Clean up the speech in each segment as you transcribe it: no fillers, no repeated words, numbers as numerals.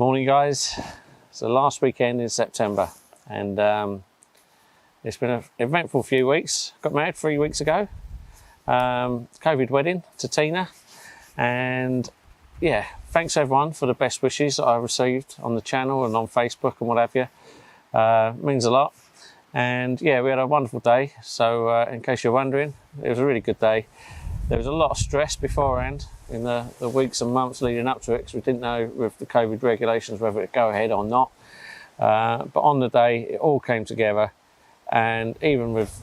Morning guys, it's the last weekend in September and it's been an eventful few weeks. Got married 3 weeks ago, COVID wedding to Tina, and yeah, thanks everyone for the best wishes that I received on the channel and on Facebook and what have you. Means a lot. And yeah, we had a wonderful day, so in case you're wondering, it was a really good day. There was a lot of stress beforehand in the weeks and months leading up to it, because we didn't know with the COVID regulations whether it'd go ahead or not. But on the day, it all came together, and even with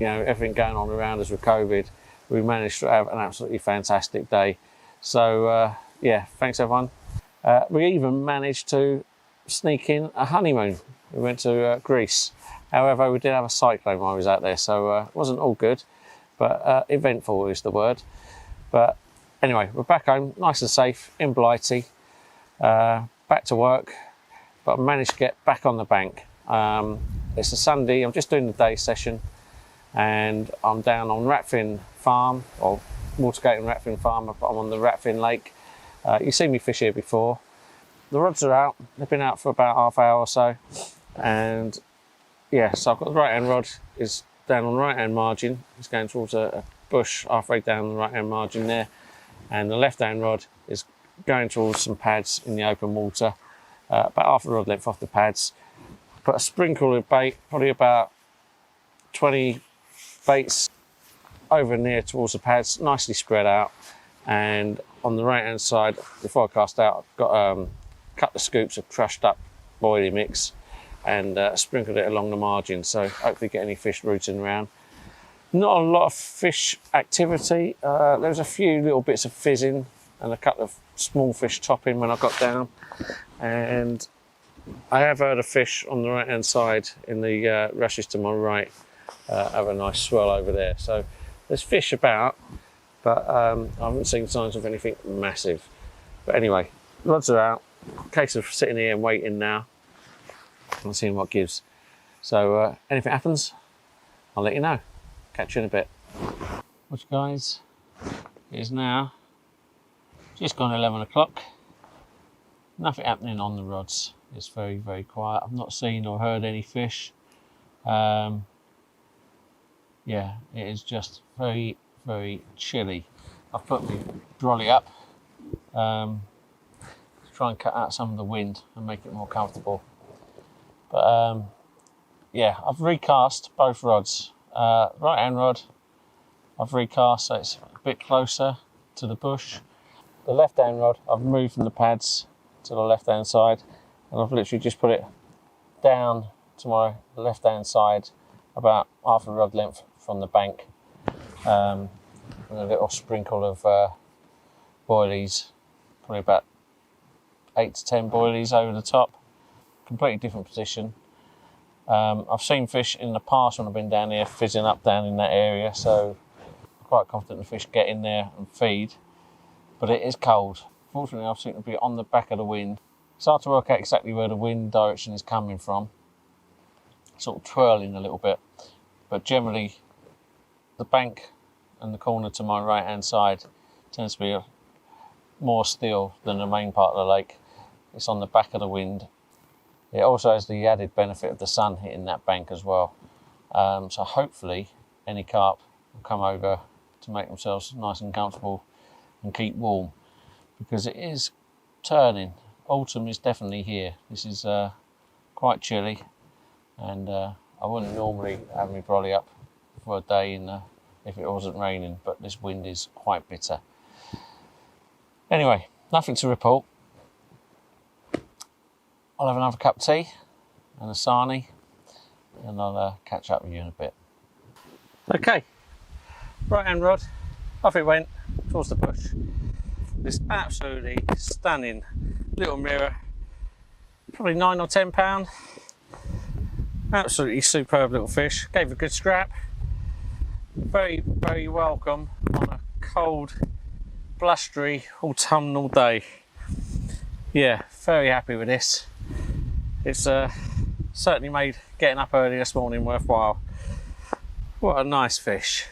everything going on around us with COVID, we managed to have an absolutely fantastic day. So yeah, thanks everyone. We even managed to sneak in a honeymoon. We went to Greece. However, we did have a cyclone while I was out there, so it wasn't all good, but eventful is the word. But anyway, we're back home, nice and safe, in Blighty, back to work, but I managed to get back on the bank. It's a Sunday, I'm just doing the day session, and I'm down on Ratfyn farm, or Watergate and Ratfyn farm. I'm on the Ratfyn lake. You've seen me fish here before. The rods are out, they've been out for about half hour or so, and yeah, so I've got the right hand rod is down on the right hand margin. It's going towards a bush halfway down the right hand margin there, and the left hand rod is going towards some pads in the open water, about half a rod length off the pads. Put a sprinkle of bait, probably about 20 baits over near towards the pads, nicely spread out. And on the right hand side, before I cast out, I've got a couple of scoops of crushed up boilie mix and sprinkled it along the margin, so hopefully get any fish rooting around. Not a lot of fish activity. There was a few little bits of fizzing and a couple of small fish topping when I got down, and I have heard a fish on the right hand side in the rushes to my right have a nice swell over there, so there's fish about, but I haven't seen signs of anything massive. But anyway, rods are out. Case of sitting here and waiting now and seeing what gives. So anything happens, I'll let you know. Catch you in a bit. Watch guys, it is now just gone 11 o'clock. Nothing happening on the rods. It's very, very quiet. I've not seen or heard any fish. Yeah, it is just very, very chilly. I've put my brolly up to try and cut out some of the wind and make it more comfortable. But yeah, I've recast both rods. Right hand rod I've recast so it's a bit closer to the bush. The left hand rod I've moved from the pads to the left hand side, and I've literally just put it down to my left hand side about half a rod length from the bank, with a little sprinkle of boilies, probably about 8 to 10 boilies over the top. Completely different position. I've seen fish in the past when I've been down here fizzing up down in that area, so I'm quite confident the fish get in there and feed, but it is cold. Fortunately, I seem to be on the back of the wind. It's hard to work out exactly where the wind direction is coming from. Sort of twirling a little bit, but generally the bank and the corner to my right hand side tends to be more still than the main part of the lake. It's on the back of the wind. It also has the added benefit of the sun hitting that bank as well. So hopefully any carp will come over to make themselves nice and comfortable and keep warm, because it is turning. Autumn is definitely here. This is quite chilly, and I wouldn't normally have my brolly up for a day if it wasn't raining, but this wind is quite bitter. Anyway, nothing to report. I'll have another cup of tea and a sarnie, and I'll catch up with you in a bit. Okay, right hand rod, off it went towards the bush. This absolutely stunning little mirror, probably 9 or 10 pound. Absolutely superb little fish. Gave a good scrap. Very, very welcome on a cold, blustery autumnal day. Yeah, very happy with this. It's certainly made getting up early this morning worthwhile. What a nice fish.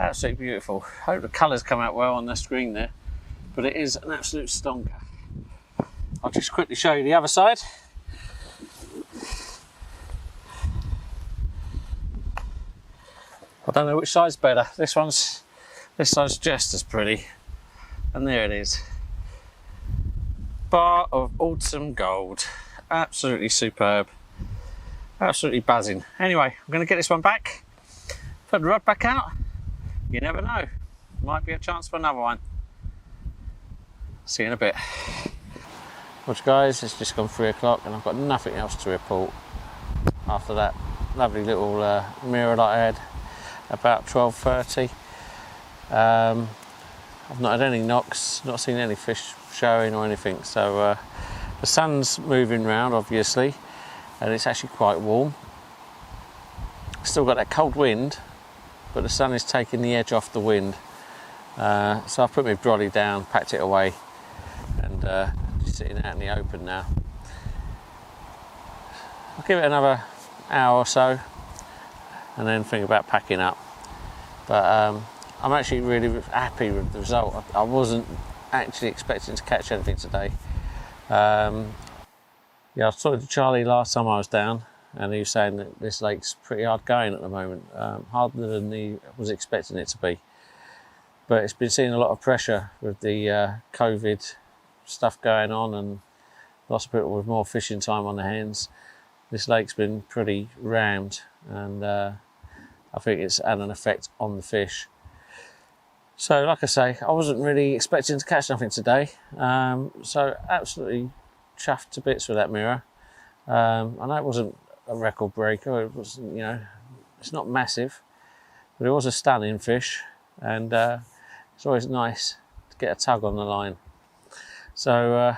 Absolutely beautiful. Hope the colours come out well on the screen there, but it is an absolute stonker. I'll just quickly show you the other side. I don't know which side's better. This side's just as pretty. And there it is. Bar of autumn gold. Absolutely superb. Absolutely buzzing. Anyway, I'm going to get this one back. Put the rod back out. You never know. Might be a chance for another one. See you in a bit. Well guys, it's just gone 3 o'clock and I've got nothing else to report after that lovely little mirror that I had about 12:30. I've not had any knocks, not seen any fish showing or anything, so the sun's moving around obviously and it's actually quite warm. Still got that cold wind, but the sun is taking the edge off the wind. So I've put my brolly down, packed it away, and just sitting out in the open now. I'll give it another hour or so and then think about packing up. But I'm actually really happy with the result. I wasn't actually expecting to catch anything today. Yeah, I was talking to Charlie last time I was down and he was saying that this lake's pretty hard going at the moment, harder than he was expecting it to be. But it's been seeing a lot of pressure with the COVID stuff going on and lots of people with more fishing time on their hands. This lake's been pretty rammed and I think it's had an effect on the fish. So like I say, I wasn't really expecting to catch nothing today. So absolutely chuffed to bits with that mirror. I know it wasn't a record breaker, it wasn't, you know, it's not massive, but it was a stunning fish and it's always nice to get a tug on the line. So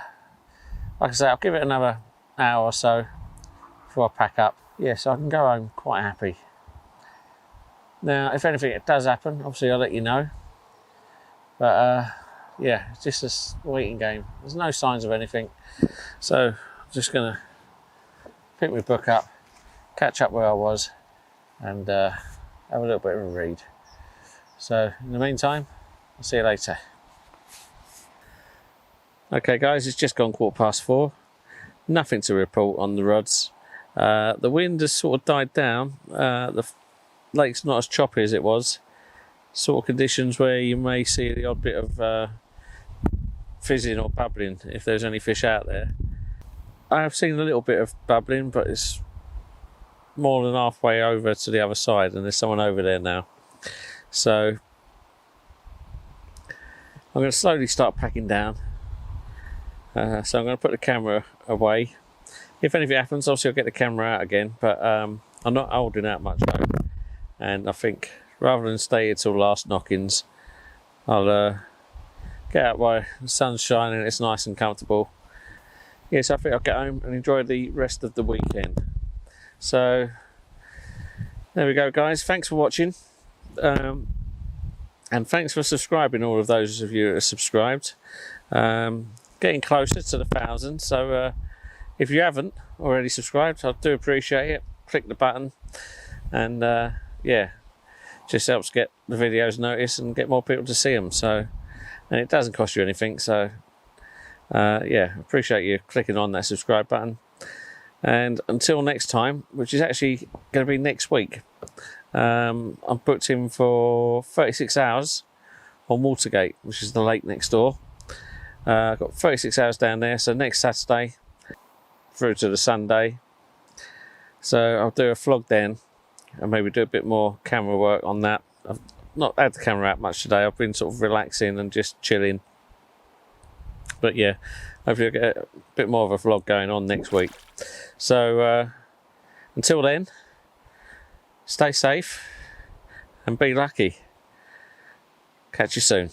like I say, I'll give it another hour or so before I pack up. Yeah, so I can go home quite happy. Now, if anything it does happen, obviously I'll let you know. But yeah, it's just a waiting game. There's no signs of anything. So I'm just gonna pick my book up, catch up where I was, and have a little bit of a read. So in the meantime, I'll see you later. Okay guys, it's just gone 4:15. Nothing to report on the rods. The wind has sort of died down. The lake's not as choppy as it was. Sort of conditions where you may see the odd bit of fizzing or bubbling if there's any fish out there. I have seen a little bit of bubbling, but it's more than halfway over to the other side and there's someone over there now. So I'm going to slowly start packing down. So I'm going to put the camera away. If anything happens, obviously I'll get the camera out again, but I'm not holding out much hope. And I think rather than stay here till last knockings, I'll get out while the sun's shining, it's nice and comfortable. Yes, I think I'll get home and enjoy the rest of the weekend. So there we go guys, thanks for watching. And thanks for subscribing, all of those of you that are subscribed. Getting closer to the 1,000, so if you haven't already subscribed, I do appreciate it. Click the button and yeah, just helps get the videos noticed and get more people to see them. So, and it doesn't cost you anything, so yeah, appreciate you clicking on that subscribe button. And until next time, which is actually going to be next week, I'm booked in for 36 hours on Watergate, which is the lake next door. I've got 36 hours down there, so next Saturday through to the Sunday. So I'll do a vlog then and maybe do a bit more camera work on that. I've not had the camera out much today. I've been sort of relaxing and just chilling. But yeah, hopefully I'll get a bit more of a vlog going on next week. So until then, stay safe and be lucky. Catch you soon.